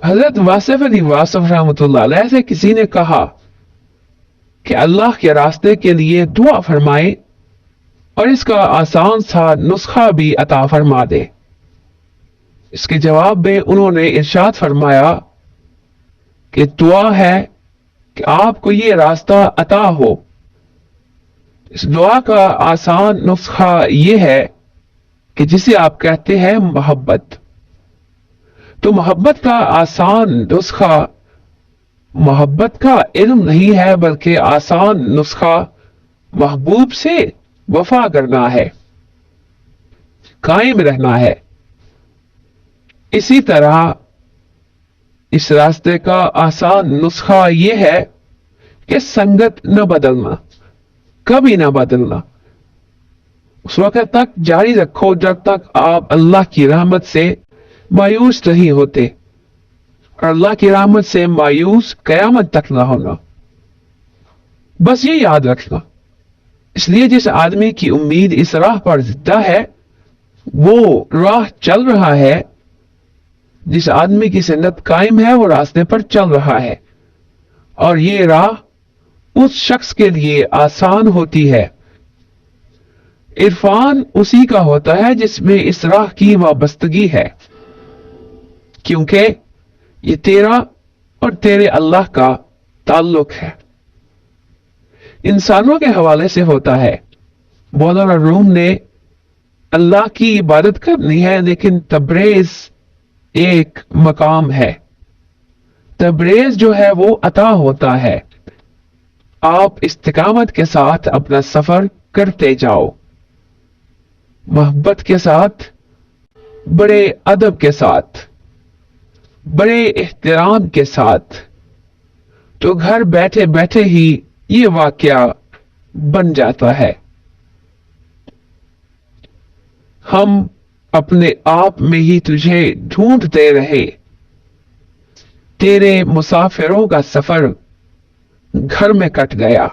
حضرت واصف علی واصف رحمۃ اللہ علیہ سے کسی نے کہا کہ اللہ کے راستے کے لیے دعا فرمائے اور اس کا آسان سا نسخہ بھی عطا فرما دے۔ اس کے جواب میں انہوں نے ارشاد فرمایا کہ دعا ہے کہ آپ کو یہ راستہ عطا ہو۔ اس دعا کا آسان نسخہ یہ ہے کہ جسے آپ کہتے ہیں محبت۔ تو محبت کا آسان نسخہ محبت کا علم نہیں ہے، بلکہ آسان نسخہ محبوب سے وفا کرنا ہے، قائم رہنا ہے۔ اسی طرح اس راستے کا آسان نسخہ یہ ہے کہ سنگت نہ بدلنا، کبھی نہ بدلنا۔ اس وقت تک جاری رکھو جب تک آپ اللہ کی رحمت سے مایوس نہیں ہوتے، اور اللہ کی رحمت سے مایوس قیامت تک نہ ہونا۔ بس یہ یاد رکھنا۔ اس لیے جس آدمی کی امید اس راہ پر زندہ ہے وہ راہ چل رہا ہے، جس آدمی کی سنت قائم ہے وہ راستے پر چل رہا ہے، اور یہ راہ اس شخص کے لیے آسان ہوتی ہے۔ عرفان اسی کا ہوتا ہے جس میں اس راہ کی وابستگی ہے، کیونکہ یہ تیرا اور تیرے اللہ کا تعلق ہے۔ انسانوں کے حوالے سے ہوتا ہے۔ مولانا روم نے اللہ کی عبادت کرنی ہے، لیکن تبریز ایک مقام ہے۔ تبریز جو ہے وہ عطا ہوتا ہے۔ آپ استقامت کے ساتھ اپنا سفر کرتے جاؤ، محبت کے ساتھ، بڑے ادب کے ساتھ، بڑے احترام کے ساتھ، تو گھر بیٹھے بیٹھے ہی یہ واقعہ بن جاتا ہے۔ ہم اپنے آپ میں ہی تجھے ڈھونڈتے رہے، تیرے مسافروں کا سفر گھر میں کٹ گیا۔